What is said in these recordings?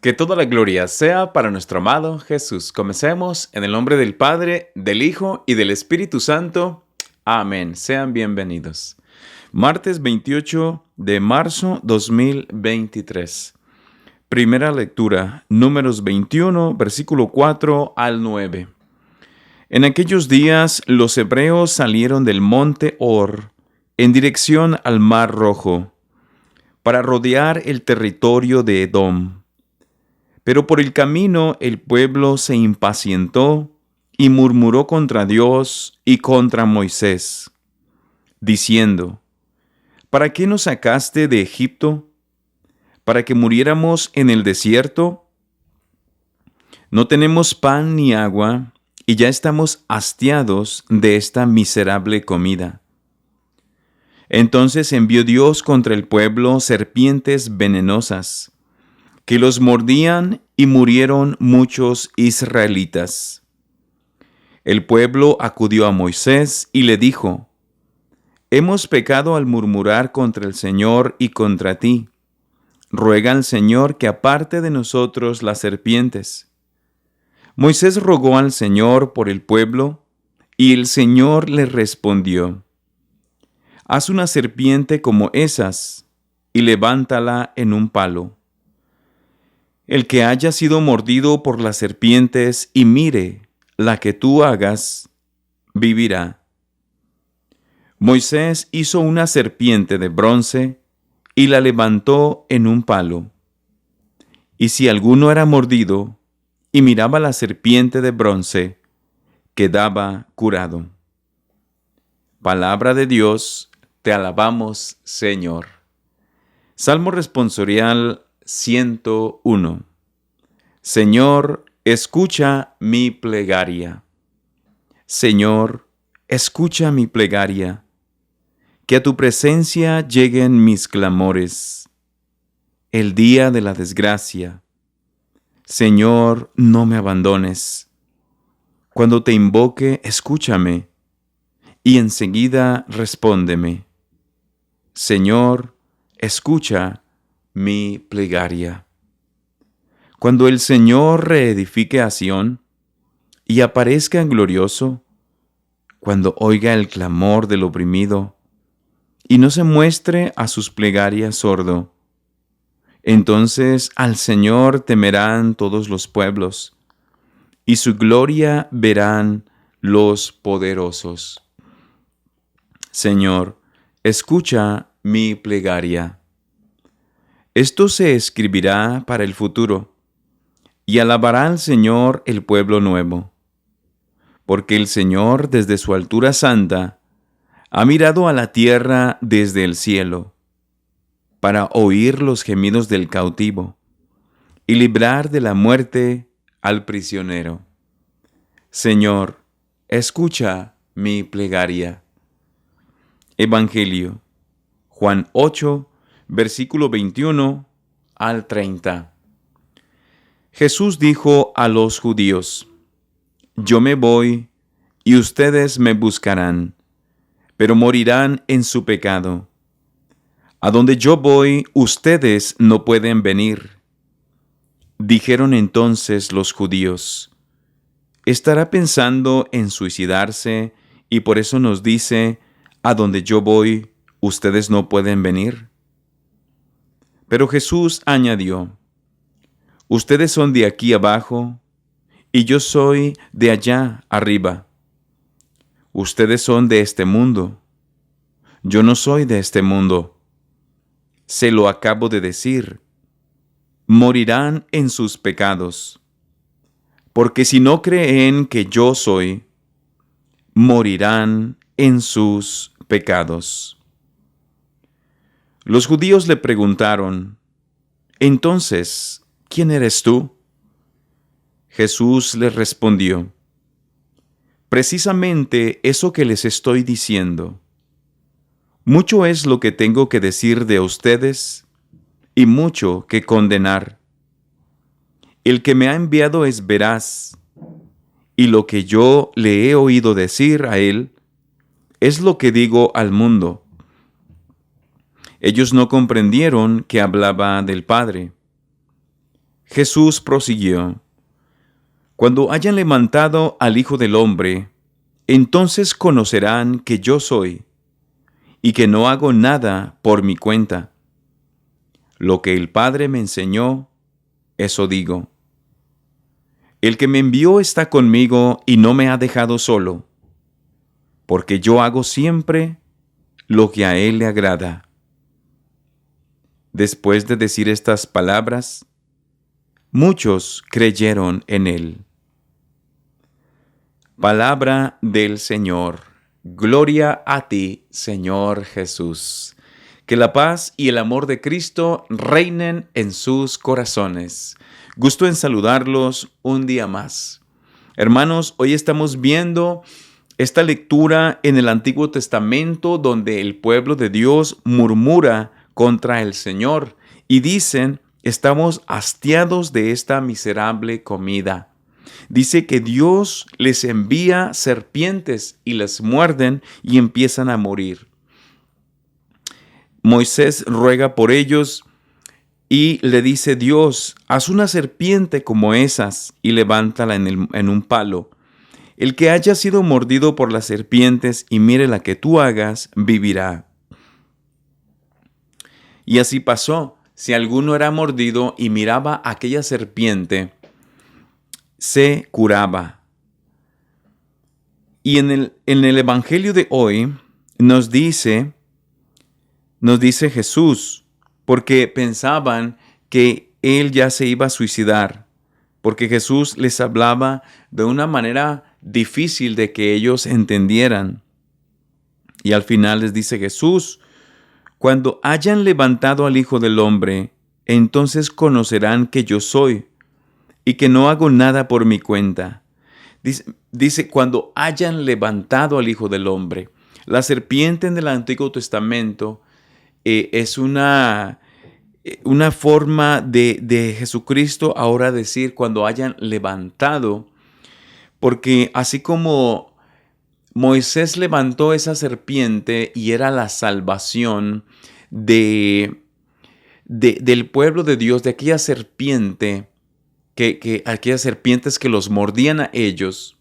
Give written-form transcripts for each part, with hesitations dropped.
Que toda la gloria sea para nuestro amado Jesús. Comencemos en el nombre del Padre, del Hijo y del Espíritu Santo. Amén. Sean bienvenidos. Martes 28 de marzo 2023. Primera lectura, Números 21, versículo 4 al 9. En aquellos días los hebreos salieron del monte Hor en dirección al Mar Rojo para rodear el territorio de Edom. Pero por el camino el pueblo se impacientó y murmuró contra Dios y contra Moisés, diciendo: ¿Para qué nos sacaste de Egipto? ¿Para que muriéramos en el desierto? No tenemos pan ni agua, y ya estamos hastiados de esta miserable comida. Entonces envió Dios contra el pueblo serpientes venenosas, que los mordían y murieron muchos israelitas. El pueblo acudió a Moisés y le dijo: Hemos pecado al murmurar contra el Señor y contra ti. Ruega al Señor que aparte de nosotros las serpientes. Moisés rogó al Señor por el pueblo, y el Señor le respondió: Haz una serpiente como esas, y levántala en un palo. El que haya sido mordido por las serpientes y mire la que tú hagas, vivirá. Moisés hizo una serpiente de bronce y la levantó en un palo. Y si alguno era mordido y miraba la serpiente de bronce, quedaba curado. Palabra de Dios, te alabamos, Señor. Salmo responsorial 101. Señor, escucha mi plegaria. Señor, escucha mi plegaria. Que a tu presencia lleguen mis clamores. El día de la desgracia. Señor, no me abandones. Cuando te invoque, escúchame, y enseguida respóndeme. Señor, escucha mi plegaria. Cuando el Señor reedifique a Sión y aparezca glorioso, cuando oiga el clamor del oprimido y no se muestre a sus plegarias sordo, entonces al Señor temerán todos los pueblos, y su gloria verán los poderosos. Señor, escucha mi plegaria. Esto se escribirá para el futuro, y alabará al Señor el pueblo nuevo. Porque el Señor desde su altura santa ha mirado a la tierra desde el cielo, para oír los gemidos del cautivo, y librar de la muerte al prisionero. Señor, escucha mi plegaria. Evangelio, Juan 8, versículo 21 al 30. Jesús dijo a los judíos: Yo me voy, y ustedes me buscarán, pero morirán en su pecado. A donde yo voy, ustedes no pueden venir. Dijeron entonces los judíos: ¿Estará pensando en suicidarse y por eso nos dice: a donde yo voy, ustedes no pueden venir? Pero Jesús añadió: Ustedes son de aquí abajo, y yo soy de allá arriba. Ustedes son de este mundo, yo no soy de este mundo. Se lo acabo de decir. Morirán en sus pecados, porque si no creen que yo soy, morirán en sus pecados. Los judíos le preguntaron: Entonces, ¿quién eres tú? Jesús les respondió: Precisamente eso que les estoy diciendo. Mucho es lo que tengo que decir de ustedes, y mucho que condenar. El que me ha enviado es veraz, y lo que yo le he oído decir a él es lo que digo al mundo. Ellos no comprendieron que hablaba del Padre. Jesús prosiguió: Cuando hayan levantado al Hijo del Hombre, entonces conocerán que yo soy, y que no hago nada por mi cuenta. Lo que el Padre me enseñó, eso digo. El que me envió está conmigo y no me ha dejado solo, porque yo hago siempre lo que a él le agrada. Después de decir estas palabras, muchos creyeron en él. Palabra del Señor. Gloria a ti, Señor Jesús. Que la paz y el amor de Cristo reinen en sus corazones. Gusto en saludarlos un día más. Hermanos, hoy estamos viendo esta lectura en el Antiguo Testamento donde el pueblo de Dios murmura contra el Señor y dicen: estamos hastiados de esta miserable comida. Dice que Dios les envía serpientes y les muerden y empiezan a morir. Moisés ruega por ellos y le dice: Dios, haz una serpiente como esas y levántala en un palo. El que haya sido mordido por las serpientes y mire la que tú hagas, vivirá. Y así pasó. Si alguno era mordido y miraba aquella serpiente, se curaba. Y en el Evangelio de hoy nos dice Jesús, porque pensaban que él ya se iba a suicidar, porque Jesús les hablaba de una manera difícil de que ellos entendieran. Y al final les dice Jesús: cuando hayan levantado al Hijo del Hombre, entonces conocerán que yo soy, y que no hago nada por mi cuenta. Dice cuando hayan levantado al Hijo del Hombre. La serpiente en el Antiguo Testamento es una forma de Jesucristo ahora decir cuando hayan levantado, porque así como Moisés levantó esa serpiente y era la salvación del pueblo de Dios, de aquella serpiente, aquellas serpientes que los mordían a ellos,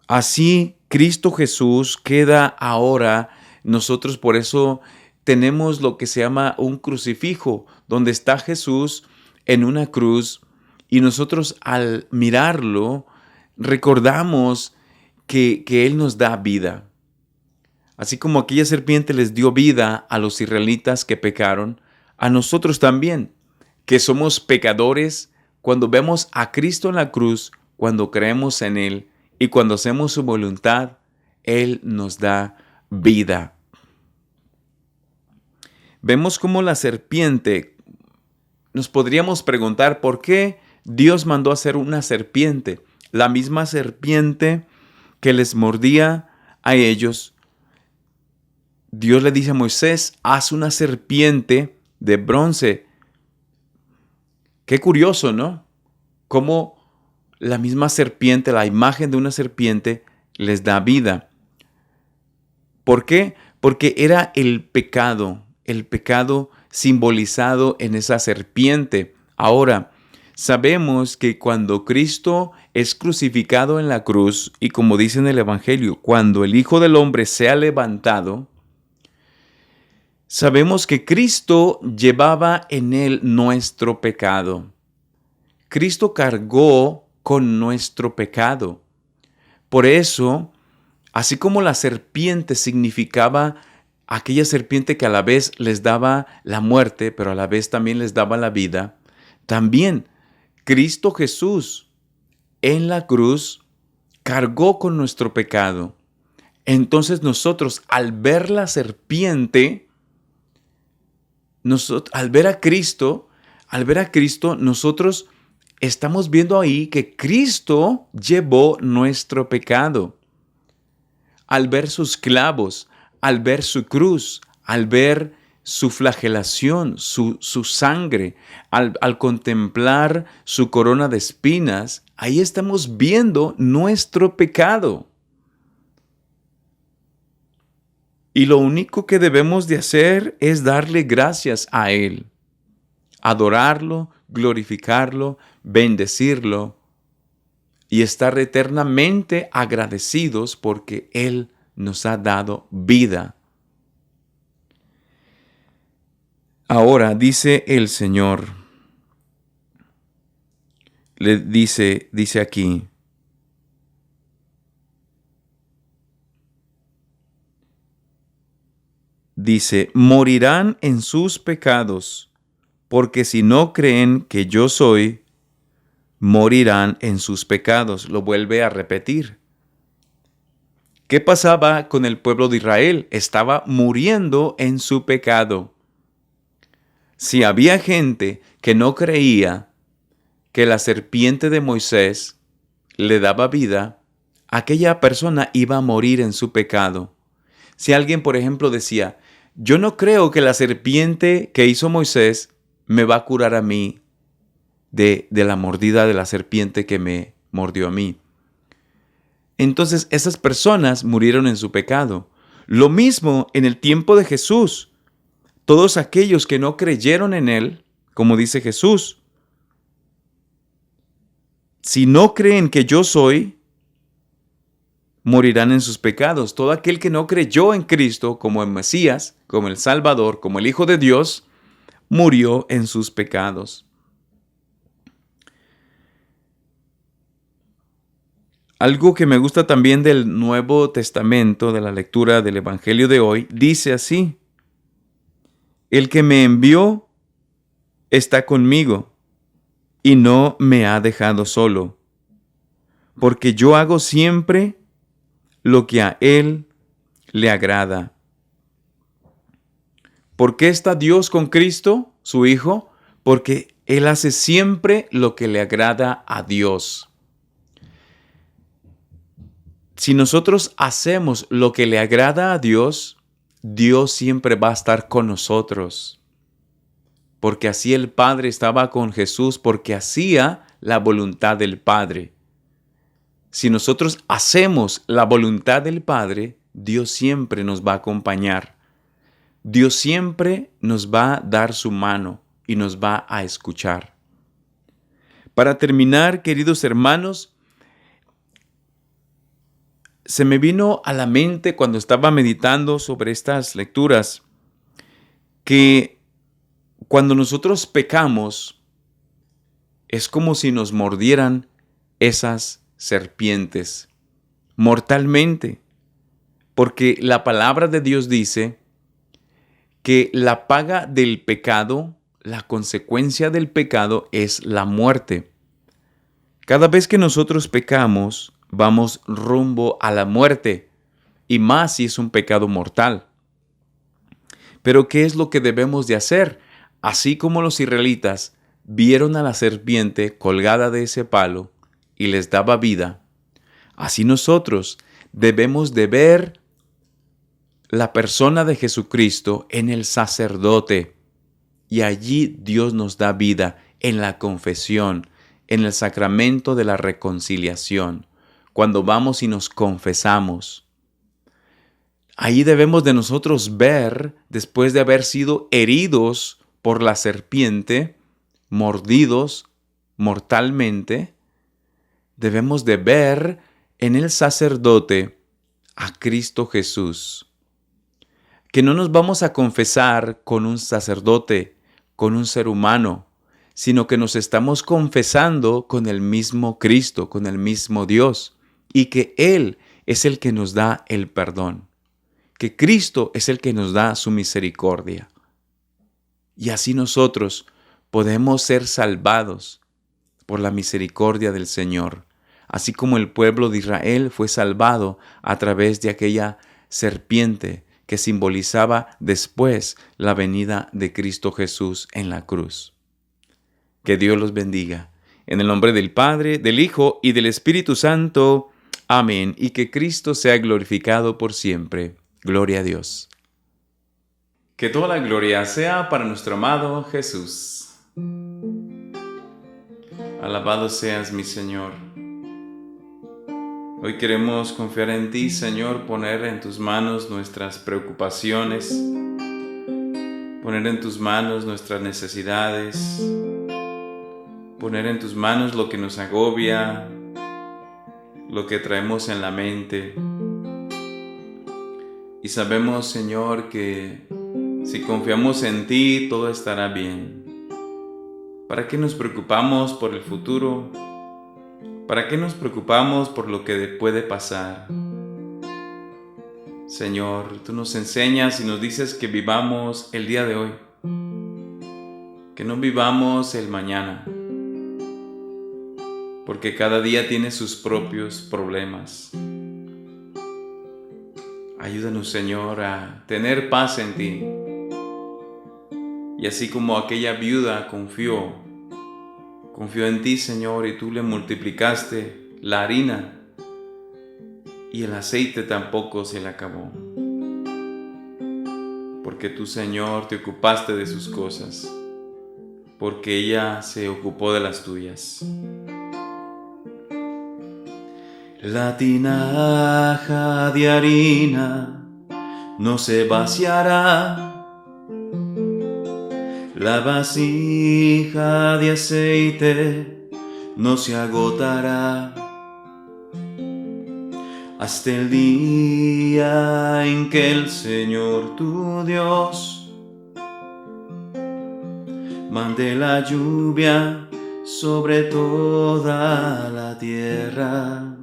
así Cristo Jesús queda ahora. Nosotros por eso tenemos lo que se llama un crucifijo, donde está Jesús en una cruz, y nosotros al mirarlo recordamos que Él nos da vida. Así como aquella serpiente les dio vida a los israelitas que pecaron, a nosotros también, que somos pecadores, cuando vemos a Cristo en la cruz, cuando creemos en Él y cuando hacemos su voluntad, Él nos da vida. Vemos cómo la serpiente, nos podríamos preguntar por qué Dios mandó hacer una serpiente, la misma serpiente que les mordía a ellos. Dios le dice a Moisés: haz una serpiente de bronce. Qué curioso, ¿no? Cómo la misma serpiente, la imagen de una serpiente, les da vida. ¿Por qué? Porque era el pecado simbolizado en esa serpiente. Ahora, sabemos que cuando Cristo es crucificado en la cruz, y como dice en el Evangelio, cuando el Hijo del Hombre sea levantado, sabemos que Cristo llevaba en él nuestro pecado. Cristo cargó con nuestro pecado. Por eso, así como la serpiente significaba aquella serpiente que a la vez les daba la muerte, pero a la vez también les daba la vida, también Cristo Jesús en la cruz cargó con nuestro pecado. Entonces nosotros, al ver la serpiente, al ver a Cristo, nosotros estamos viendo ahí que Cristo llevó nuestro pecado. Al ver sus clavos, al ver su cruz, al ver su flagelación, su sangre, al contemplar su corona de espinas, ahí estamos viendo nuestro pecado. Y lo único que debemos de hacer es darle gracias a Él. adorarlo, glorificarlo, bendecirlo y estar eternamente agradecidos porque Él nos ha dado vida. Ahora dice el Señor, le dice aquí, dice, morirán en sus pecados, porque si no creen que yo soy, morirán en sus pecados. Lo vuelve a repetir. ¿Qué pasaba con el pueblo de Israel? Estaba muriendo en su pecado. Si había gente que no creía que la serpiente de Moisés le daba vida, aquella persona iba a morir en su pecado. Si alguien, por ejemplo, decía, yo no creo que la serpiente que hizo Moisés me va a curar a mí de la mordida de la serpiente que me mordió a mí. Entonces esas personas murieron en su pecado. Lo mismo en el tiempo de Jesús. Todos aquellos que no creyeron en Él, como dice Jesús, si no creen que yo soy, morirán en sus pecados. Todo aquel que no creyó en Cristo como el Mesías, como el Salvador, como el Hijo de Dios, murió en sus pecados. Algo que me gusta también del Nuevo Testamento, de la lectura del Evangelio de hoy, dice así: el que me envió está conmigo y no me ha dejado solo, porque yo hago siempre lo que a Él le agrada. ¿Por qué está Dios con Cristo, su Hijo? Porque Él hace siempre lo que le agrada a Dios. Si nosotros hacemos lo que le agrada a Dios, Dios siempre va a estar con nosotros. Porque así el Padre estaba con Jesús, porque hacía la voluntad del Padre. Si nosotros hacemos la voluntad del Padre, Dios siempre nos va a acompañar. Dios siempre nos va a dar su mano y nos va a escuchar. Para terminar, queridos hermanos, se me vino a la mente cuando estaba meditando sobre estas lecturas que cuando nosotros pecamos es como si nos mordieran esas serpientes mortalmente, porque la palabra de Dios dice que la paga del pecado, la consecuencia del pecado es la muerte. Cada vez que nosotros pecamos, vamos rumbo a la muerte, y más si es un pecado mortal. Pero ¿qué es lo que debemos de hacer? Así como los israelitas vieron a la serpiente colgada de ese palo y les daba vida, así nosotros debemos de ver la persona de Jesucristo en el sacerdote, y allí Dios nos da vida en la confesión, en el sacramento de la reconciliación, cuando vamos y nos confesamos. Ahí debemos de nosotros ver, después de haber sido heridos por la serpiente, mordidos mortalmente, debemos de ver en el sacerdote a Cristo Jesús. Que no nos vamos a confesar con un sacerdote, con un ser humano, sino que nos estamos confesando con el mismo Cristo, con el mismo Dios, y que Él es el que nos da el perdón, que Cristo es el que nos da su misericordia. Y así nosotros podemos ser salvados por la misericordia del Señor, así como el pueblo de Israel fue salvado a través de aquella serpiente que simbolizaba después la venida de Cristo Jesús en la cruz. Que Dios los bendiga. En el nombre del Padre, del Hijo y del Espíritu Santo. Amén. Y que Cristo sea glorificado por siempre. Gloria a Dios. Que toda la gloria sea para nuestro amado Jesús. Alabado seas, mi Señor. Hoy queremos confiar en ti, Señor, poner en tus manos nuestras preocupaciones, poner en tus manos nuestras necesidades, poner en tus manos lo que nos agobia, lo que traemos en la mente. Y sabemos, Señor, que si confiamos en ti, todo estará bien. ¿Para qué nos preocupamos por el futuro? ¿Para qué nos preocupamos por lo que puede pasar? Señor, tú nos enseñas y nos dices que vivamos el día de hoy, que no vivamos el mañana, porque cada día tiene sus propios problemas. Ayúdanos, Señor, a tener paz en ti. Y así como aquella viuda confió en ti, Señor, y tú le multiplicaste la harina y el aceite tampoco se le acabó. Porque tú, Señor, te ocupaste de sus cosas, porque ella se ocupó de las tuyas. La tinaja de harina no se vaciará, la vasija de aceite no se agotará, hasta el día en que el Señor tu Dios mande la lluvia sobre toda la tierra.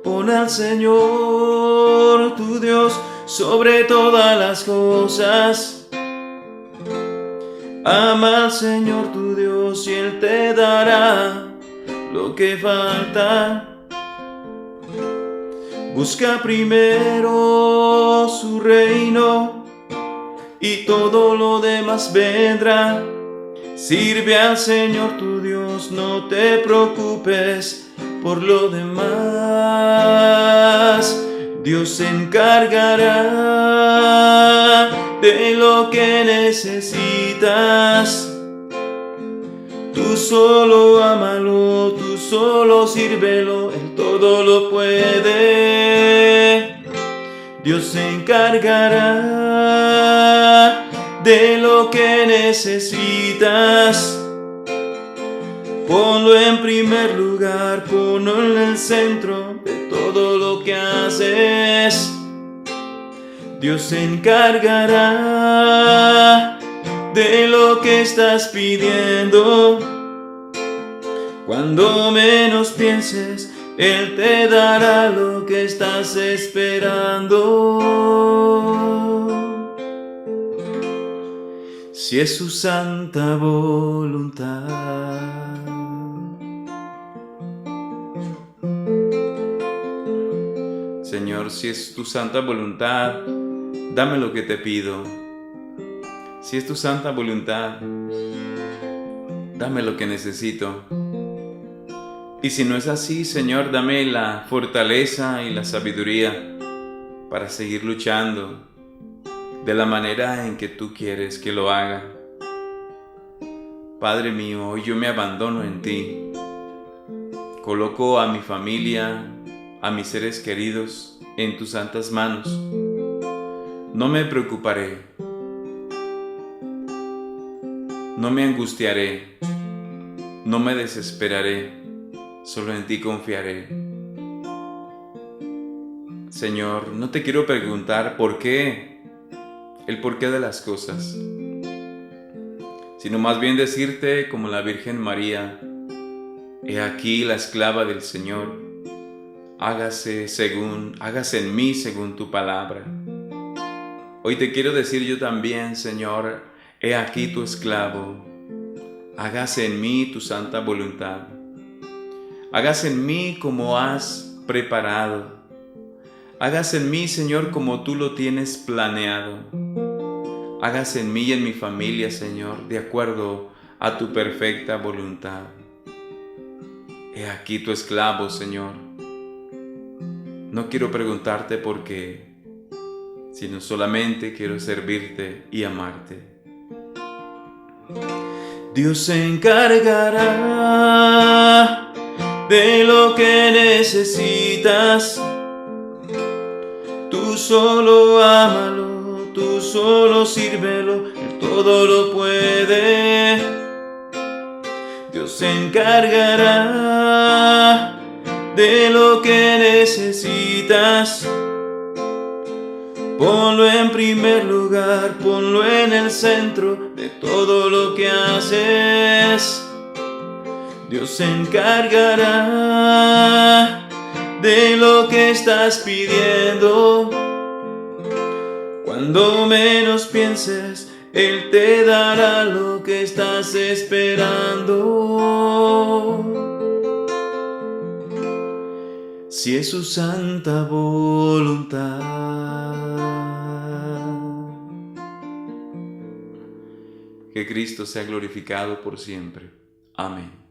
Pon al Señor tu Dios sobre todas las cosas. Ama al Señor tu Dios y Él te dará lo que falta. Busca primero su reino y todo lo demás vendrá. Sirve al Señor tu Dios, no te preocupes por lo demás. Dios se encargará de lo que necesitas. Tú solo ámalo, tú solo sírvelo, Él todo lo puede. Dios se encargará de lo que necesitas. Ponlo en primer lugar, ponlo en el centro de todo lo que haces. Dios se encargará de lo que estás pidiendo. Cuando menos pienses, Él te dará lo que estás esperando. Si es su santa voluntad. Señor, si es tu santa voluntad, dame lo que te pido. Si es tu santa voluntad, dame lo que necesito. Y si no es así, Señor, dame la fortaleza y la sabiduría para seguir luchando de la manera en que tú quieres que lo haga. Padre mío, hoy yo me abandono en ti. Coloco a mi familia, a mis seres queridos en tus santas manos. No me preocuparé, no me angustiaré, no me desesperaré, solo en ti confiaré. Señor, no te quiero preguntar por qué, el porqué de las cosas, sino más bien decirte como la Virgen María: he aquí la esclava del Señor, hágase en mí según tu palabra. Hoy te quiero decir yo también, Señor, he aquí tu esclavo, hágase en mí tu santa voluntad. Hágase en mí como has preparado. Hágase en mí, Señor, como tú lo tienes planeado. Hágase en mí y en mi familia, Señor, de acuerdo a tu perfecta voluntad. He aquí tu esclavo, Señor. No quiero preguntarte por qué, sino solamente quiero servirte y amarte. Dios se encargará de lo que necesitas. Tú solo ámalo, tú solo sírvelo, Él todo lo puede. Dios se encargará de lo que necesitas. Ponlo en primer lugar, ponlo en el centro de todo lo que haces. Dios se encargará de lo que estás pidiendo. Cuando menos pienses, Él te dará lo que estás esperando. Si es su santa voluntad. Que Cristo sea glorificado por siempre. Amén.